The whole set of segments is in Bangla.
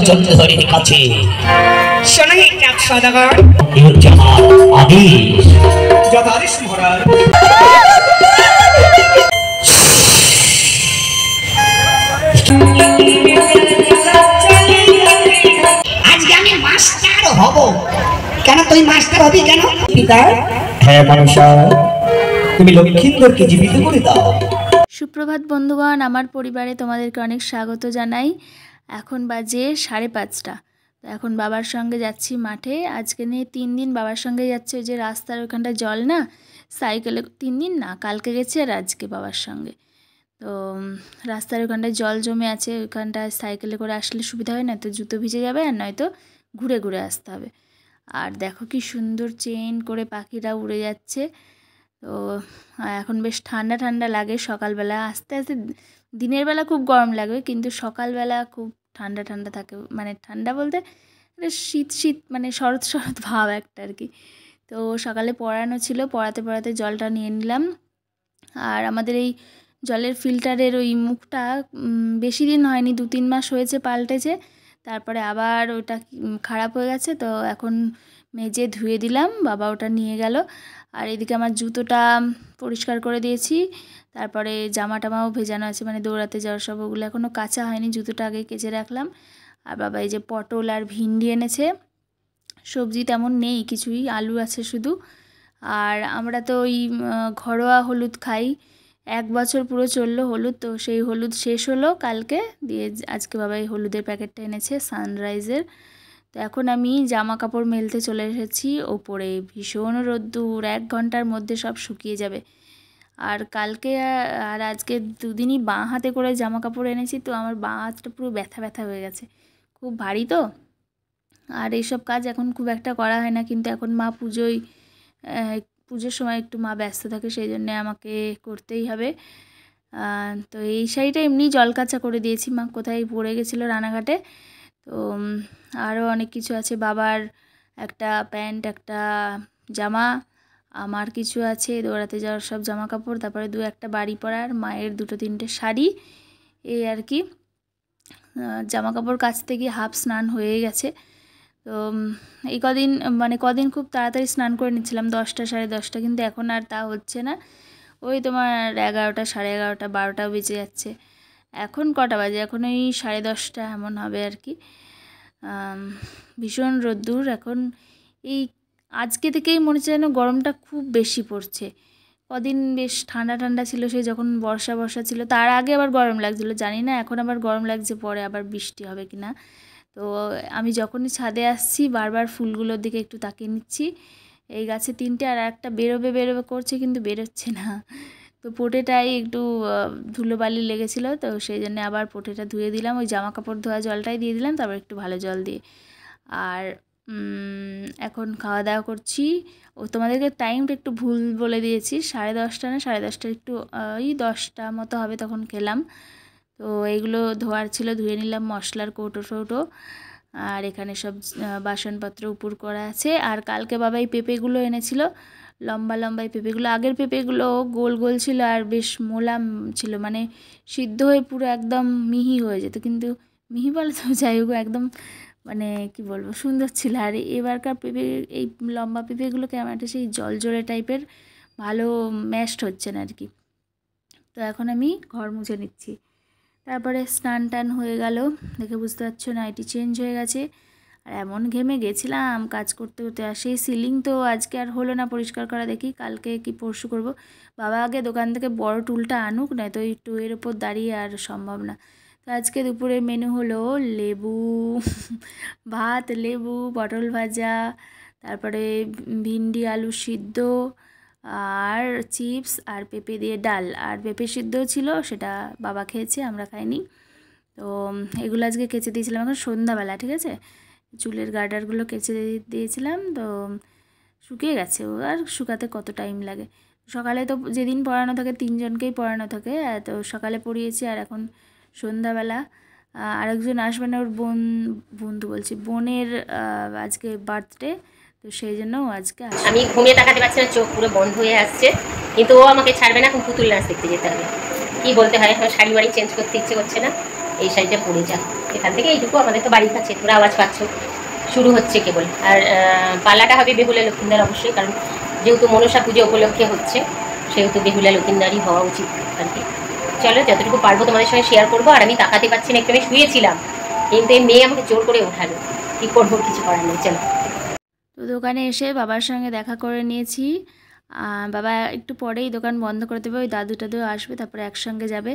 জলধরের কাছে শোনাই এক সদাগর এই হচ্ছে আমার আদেশ। যথাদেশ মহারাজ। আজকে আমি মাস্টার হব। কেন তুই মাস্টার হবি কেন? পিতা, হ্যাঁ মানুষা, তুমি লক্ষ্মীন্দরকে জীবিত করে দাও। সুপ্রভাত বন্ধুগণ, আমার পরিবারে তোমাদেরকে অনেক স্বাগত জানাই। এখন বাজে 5:30। তো এখন বাবার সঙ্গে যাচ্ছি মাঠে। আজকে নিয়ে 3 দিন বাবার সঙ্গে যাচ্ছে। ওই যে রাস্তার ওখানটা জল না, সাইকেলে 3 দিন না, কালকে গেছি আর আজকে বাবার সঙ্গে। তো রাস্তার ওখানটায় জল জমে আছে, ওইখানটায় সাইকেলে করে আসলে সুবিধা হয় না, তো জুতো ভিজে যাবে আর নয়তো ঘুরে ঘুরে আসতে হবে। আর দেখো কি সুন্দর চেন করে পাখিরা উড়ে যাচ্ছে। তো এখন বেশ ঠান্ডা ঠান্ডা লাগে সকালবেলা, আস্তে আস্তে দিনের বেলা খুব গরম লাগবে, কিন্তু সকালবেলা খুব ঠান্ডা ঠান্ডা থাকে। মানে ঠান্ডা বলতে শীত শীত, মানে শরৎ শরৎ ভাব একটা আর কি। তো সকালে পড়ানো ছিল, পড়াতে পড়াতে জলটা নিয়ে নিলাম। আর আমাদের এই জলের ফিল্টারের ওই মুখটা বেশি দিন হয়নি, 2-3 মাস হয়েছে পাল্টেছে। তারপরে আবার ওটা খারাপ হয়ে গেছে, তো এখন মেজে ধুয়ে দিলাম, বাবা ওটা নিয়ে গেল। আর এদিকে আমার জুতোটা পরিষ্কার করে দিয়েছি, তারপরে জামা টামাও ভেজানো আছে, মানে দৌড়াতে যাওয়ার সব, ওগুলো এখনও কাচা হয়নি, জুতোটা আগে কেচে রাখলাম। আর বাবা এই যে পটল আর ভিন্ডি এনেছে, সবজি তেমন নেই কিছুই, আলু আছে শুধু। আর আমরা তো ওই ঘরোয়া হলুদ খাই, 1 বছর পুরো চললো হলুদ, তো সেই হলুদ শেষ হলো কালকে দিয়ে, আজকে বাবা এই হলুদের প্যাকেটটা এনেছে সানরাইজের। তো এখন আমি জামা কাপড় মেলতে চলে এসেছি ওপরে। ভীষণ রোদ্দুর, 1 ঘন্টার মধ্যে সব শুকিয়ে যাবে। আর কালকে আর আজকে 2 দিনই বাঁ হাতে করে জামা কাপড় এনেছি, তো আমার বাঁ হাতটা পুরো ব্যথা ব্যথা হয়ে গেছে, খুব ভারী তো। আর এইসব কাজ এখন খুব একটা করা হয় না, কিন্তু এখন মা পুজোর সময় একটু মা ব্যস্ত থাকে, সেই জন্যে আমাকে করতেই হবে। তো এই শাড়িটা এমনি জল কাচা করে দিয়েছি, মা কোথায় পরে গেছিলো রানাঘাটে। তো আরও অনেক কিছু আছে, বাবার একটা প্যান্ট, একটা জামা, আমার কিছু আছে দৌড়াতে যাওয়ার সব জামা কাপড়, তারপরে 2-1টা বাড়ি পরার, মায়ের 2-3টে শাড়ি, এই আর কি। জামা কাপড় কাচতে গিয়ে হাফ স্নান হয়ে গেছে। তো এই কদিন খুব তাড়াতাড়ি স্নান করে নিচ্ছিলাম, 10টা 10:30, কিন্তু এখন আর তা হচ্ছে না। ওই তোমার 11টা 11:30 12টাও বেজে যাচ্ছে। এখন কটা বাজে? এখন ওই 10:30 এমন হবে আর কি। ভীষণ রোদ্দুর এখন। এই আজকে থেকেই মনে হচ্ছে যেন গরমটা খুব বেশি পড়ছে। কদিন বেশ ঠান্ডা ঠান্ডা ছিল, সেই যখন বর্ষা ছিল, তার আগে আবার গরম লাগছিলো, জানি না এখন আবার গরম লাগছে, পরে আবার বৃষ্টি হবে কি না। তো আমি যখনই ছাদে আসছি বারবার ফুলগুলোর দিকে একটু তাকিয়ে নিচ্ছি। এই গাছে 3টে, আর একটা বেরোবে করছে, কিন্তু বেরোচ্ছে না। তো পোটেটাই একটু ধুলোবালি লেগেছিলো, তো সেই জন্য আবার পোটেটা ধুয়ে দিলাম, ওই জামা কাপড় ধোয়া জলটাই দিয়ে দিলাম, তারপর একটু ভালো জল দিয়ে। আর এখন খাওয়া দাওয়া করছি। ও তোমাদেরকে টাইমটা একটু ভুল বলে দিয়েছি, 10:30 না 10:30, একটু ওই 10টা মতো হবে তখন খেলাম। তো এইগুলো ধোয়ার ছিল, ধুয়ে নিলাম, মশলার কৌটো টৌটো, আর এখানে সব বাসনপত্র উপর করা আছে। আর কালকে বাবা এই পেঁপেগুলো এনেছিল, লম্বা লম্বা এই পেঁপেগুলো, আগের পেঁপেগুলো গোল গোল ছিল আর বেশ মোলাম ছিল, মানে সিদ্ধ হয়ে পুরো একদম মিহি হয়ে যেত, কিন্তু মিহি বলে তো যাই হোক, একদম মানে কি বলবো, সুন্দর ছিল। আর এবারকার পেঁপে, এই লম্বা পেঁপেগুলো কেমন একটা সেই জলজলে টাইপের, ভালো ম্যাশড হচ্ছে না আর কি। তো এখন আমি ঘর মুছে নিচ্ছি। তারপরে স্নান টান হয়ে গেল, দেখে বুঝতে পারছো নাইটি চেঞ্জ হয়ে গেছে। আর এমন ঘেমে গেছিলাম কাজ করতে করতে, আর সেই সিলিং তো আজকে আর হলো না পরিষ্কার করা, দেখি কালকে কি পরশু করব। বাবা আগে দোকান থেকে বড় টুলটা আনুক, না তো এই টুয়ের ওপর দাঁড়িয়ে আর সম্ভব না। তো আজকে দুপুরের মেনু হলো লেবু ভাত, লেবু, পটল ভাজা, তারপরে ভিন্ডি আলু সিদ্ধ, আর চিপস, আর পেঁপে দিয়ে ডাল, আর পেঁপে সিদ্ধও ছিল, সেটা বাবা খেয়েছে, আমরা খাইনি। তো এগুলো আজকে কেচে দিয়েছিলাম এখন সন্ধ্যাবেলা, ঠিক আছে, চুলের গার্ডারগুলো কেচে দিয়েছিলাম, তো শুকিয়ে গেছে। ও আর শুকাতে কত টাইম লাগে। সকালে তো যেদিন পড়ানো থাকে 3জনকেই পড়ানো থাকে, তো সকালে পড়িয়েছি, আর এখন সন্ধ্যাবেলা আরেকজন আসবে না, ওর বন্ধু বলছি, বোনের আজকে বার্থডে, তো সেই জন্য ও আজকে আসে। আমি ঘুমিয়ে তাকাতে পারছি না, চোখ পুরো বন্ধ হয়ে আসছে, কিন্তু ও আমাকে ছাড়বে না। এখন পুতুল নাচ দেখতে যেতে হবে। কি বলতে হয়, এখন শাড়ি বাড়ি চেঞ্জ করতে ইচ্ছে করছে না, এই শাড়িটা পরে যা। এখান থেকে এইটুকু আমাদের তো বাড়ির কাছে, তোমরা আওয়াজ পাচ্ছ, শুরু হচ্ছে কেবল। আর পালাটা হবে বেহুলা লক্ষিন্দার অবশ্যই, কারণ যেহেতু মনসা পুজো উপলক্ষে হচ্ছে সেহেতু বেহুলা লক্ষিন্দারই হওয়া উচিত আর কি। চলো যতটুকু পারবো তোমাদের সঙ্গে শেয়ার করবো। আর আমি তাকাতে পারছি না, একটু আমি শুয়েছিলাম, কিন্তু এই মেয়ে আমাকে জোর করে ওঠালো, কী করবো, কিছু করার নেই। চলো। তো দোকানে এসে বাবার সঙ্গে দেখা করে নিয়েছি। বাবা একটু পরেই দোকান বন্ধ করে দেবে, ওই দাদু টাদু আসবে, তারপরে একসঙ্গে যাবে।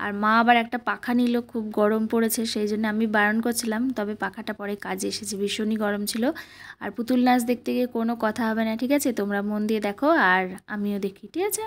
আর মা আবার একটা পাখা নিল, খুব গরম পড়েছে, সেই জন্য আমি বারণ করছিলাম, তবে পাখাটা পরে কাজে এসেছে, ভীষণই গরম ছিল। আর পুতুল নাচ দেখতে গিয়ে কোনো কথা হবে না, ঠিক আছে? তোমরা মন দিয়ে দেখো আর আমিও দেখি, ঠিক আছে?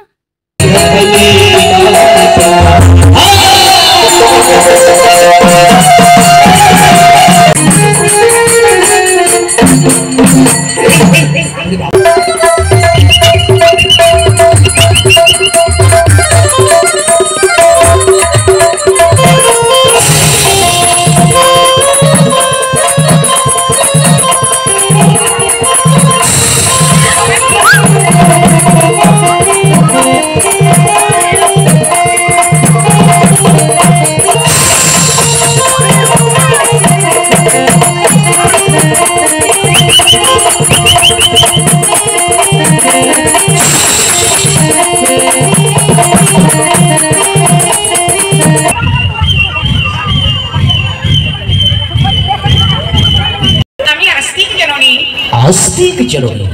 আস্তিক জননী,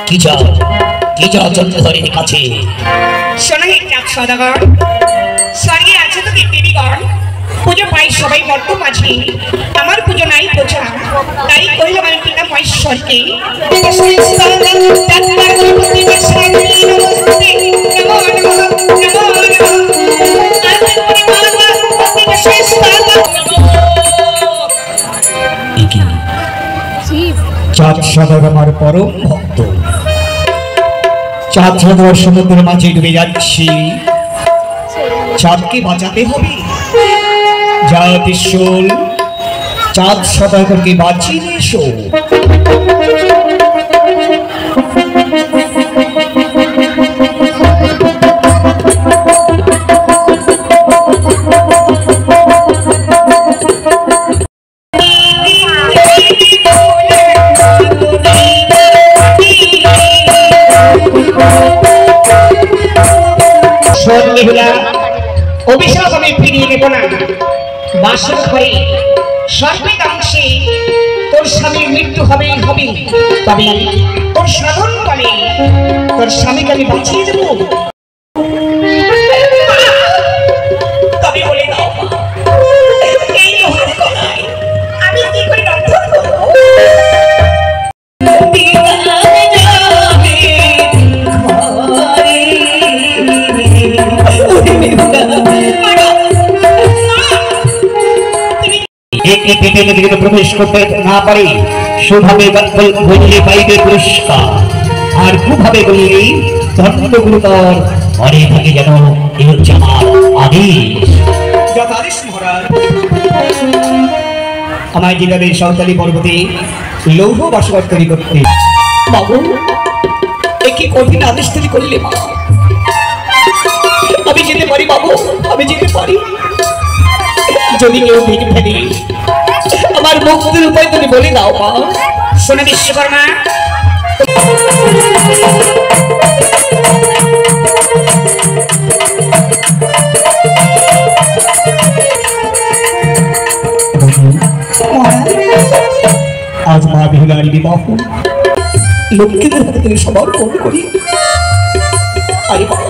কি যা চন্দ্রধরের কাছে? শোনো হে চাঁদ সদাগর, স্বর্গে আছে তো দেবীগণ, পুজো পাই সবাই বড্ড মাঝে, আমার পুজো নাই বোঝা, তাই কইলাম আমি পিতা মহেশ্বরকে, চাঁদ সাগর আমার পরম ভক্ত, চাঁদ সাগর সমুদ্রের মাঝে ডুবে যাচ্ছি, চাঁদকে বাঁচাতে হবে। যা ত্রিশূল, চাঁদ সদাগরকে বাঁচিয়ে এসো। অভিশাপ আমি ফিরিয়ে নেব না। বাসর ঘরে সর্বেদাংশে তোর স্বামীর মৃত্যু হবে, তবে তোর সাধন বলে তোর স্বামীকে আমি বাঁচিয়ে দেব। তবে বলে দাও এই আমি কি করে রক্ষা করবো? প্রবেশ করতে না পারে সুভাবে বললে পাইবে পুরস্কার, আর কুভাবে বললে দণ্ডগুরুতর। মনে থাকে যেন এই হচ্ছে আমার আদেশ। যথাদেশ মহারাজ। আমায় যেভাবে সাঁওতালি পর্বতে লৌহ বাসবাস তৈরি করতে, বাবু কি কঠিন আদেশ তৈরি করলে মা? আমি যেতে পারি বাবু, আমি যেতে পারি। যদি কেউ ভেঙে ফেলে আমার মুক্তির উপায় তুমি বলে দাও মা। শোনো বিশ্বকর্মা, আজ মা বেহুলার বিবাহ লক্ষ্মীদের হাতে তুমি সমর্পণ করি। আরে বাবা,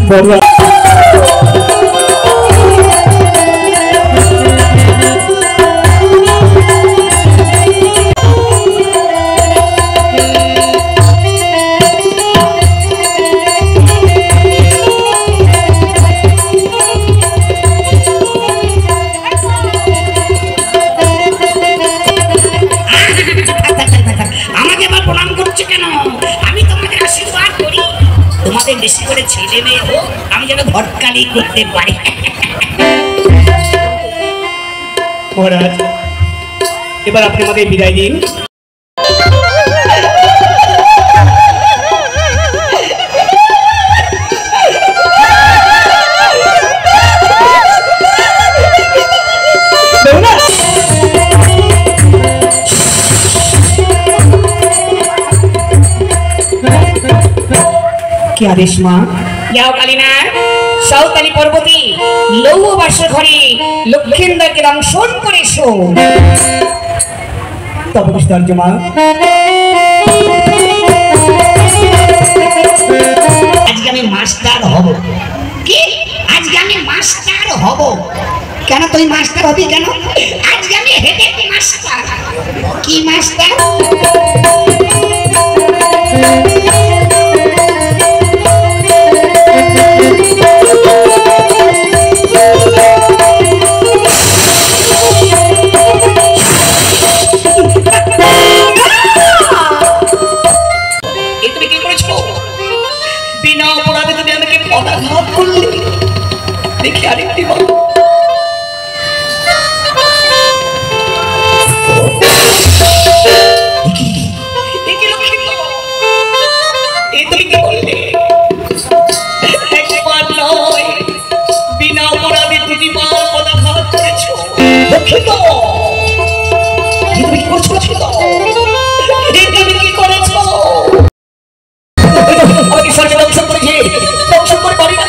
বড় আমাকে আবার প্রণাম করছে কেন? আমি তো আমি যেন ঘটকালি করতে পারি। মহারাজ, এবার আপনি আমাকে বিদায় দিন। কি আদেশ মা? যাও কালিনা, সাঁওতালি পর্বতী লৌহ বাসর ঘরে লক্ষেন্দ্রকে দংশন করে এসো। তবে মা, আজকে আমি মাস্টার হব। কি? আজকে আমি মাস্টার হব? কেন তুই মাস্টার হবি কেন? আজকে আমি হেডে মাস্টার। কি মাস্টার? তুমি কি করেছো? বিনা অপরাধে তুমি আমাকে পদাঘাত করলে। দেখি আরেকটি বল। তুমি কি করলে? একবার নয়, বিনা অপরাধে দুটিবার পদাঘাত করেছো। দুঃখিত। তুমি কি করছো? তুমি কি করেছো? আমাকে সরকার দংশন করেছে। দংশন করে পারি না।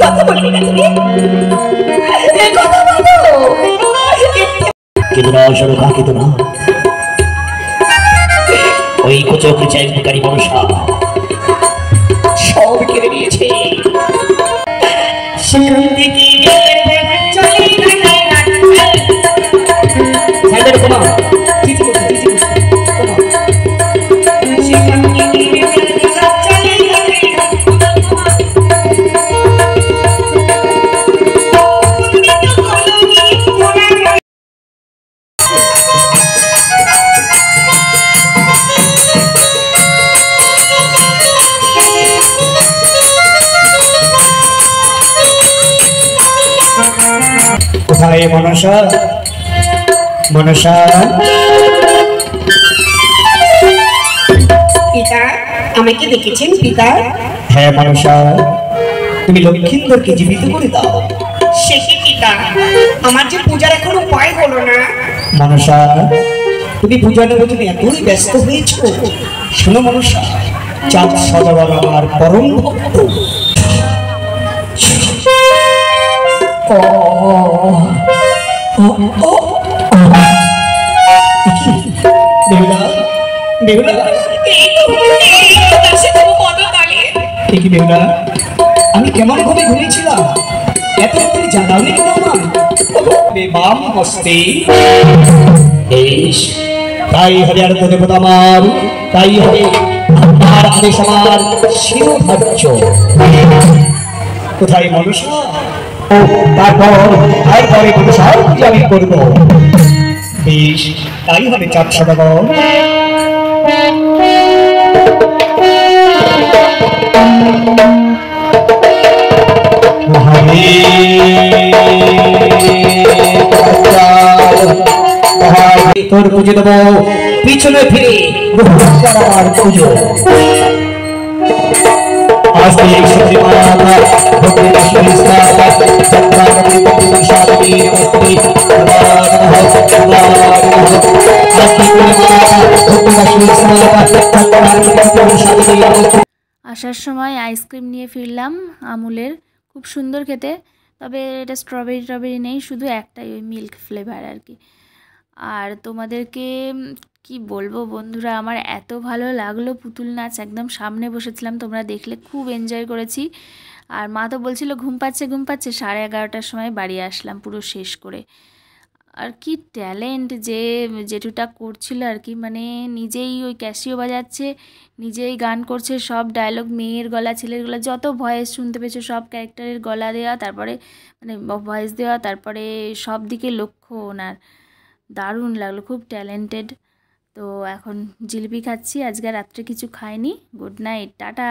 কথা বলবি না তুমি? কথা বলো। কিন্তু না সরকার, কিন্তু না ওই কোচক চাইকারী মনসা সব কেড়ে নিয়েছে। সেখান থেকে কোথায় মনসা? মনসা, পিতা আমাকে দেখেছেন? পিতা, হ্যাঁ মনসা, তুমি লক্ষ্মীন্দরকে জীবিত করে দাও। সে কি পিতা? আমার যে পূজার এখন উপায় হলো না। মনসা, তুমি পূজার তুমি এতই ব্যস্ত হয়েছ। শোনো মনসা, চাঁদ সদাগর আমার পরম ভক্ত। বেহুলা, বেহুলা, ঠিকই বেহুলা, আমি কেমন ভাবে ঘুমিয়েছিলাম? এত রাত্রে জানাওনি কেন আমার? বাম হস্তে বেশ, তাই হবে আর দেবতা আমার, তাই হবে আমার আদেশ, আমার শিরোধার্য। কোথায় মনসা? তারপরে মনসার পূজা আমি করব। বেশ, তাই হবে চাঁদ সদাগর। তোর পুজো দেবো পিছনে ফিরে আমার পুজো। আসার সময় আইসক্রিম নিয়ে ফিরলাম আমুলের, খুব সুন্দর খেতে, তবে এটা স্ট্রবেরি ট্রবেরি নেই, শুধু একটাই ওই মিল্ক ফ্লেভার আর কি। আর তোমাদেরকে কি বলবো বন্ধুরা, আমার এত ভালো লাগলো পুতুল নাচ, একদম সামনে বসেছিলাম, তোমরা দেখলে খুব এনজয় করেছি। আর মা তো বলছিল ঘুম পাচ্ছে, 11:30টার সময় বাড়ি আসলাম পুরো শেষ করে। আর কি ট্যালেন্ট যে জেঠুটা করছিল আর কি, মানে নিজেই ওই ক্যাসিও বাজাচ্ছে, নিজেই গান করছে, সব ডায়লগ মেয়ের গলা ছেলের গলা যত ভয়েস শুনতে পেয়েছো সব ক্যারেক্টারের গলা দেওয়া, তারপরে মানে ভয়েস দেওয়া, তারপরে সব দিকে লক্ষ্য ওনার। দারুণ লাগলো, খুব ট্যালেন্টেড। তো এখন জিলিপি খাচ্ছি, আজকে রাত্রে কিছু খাইনি। Good night, tata.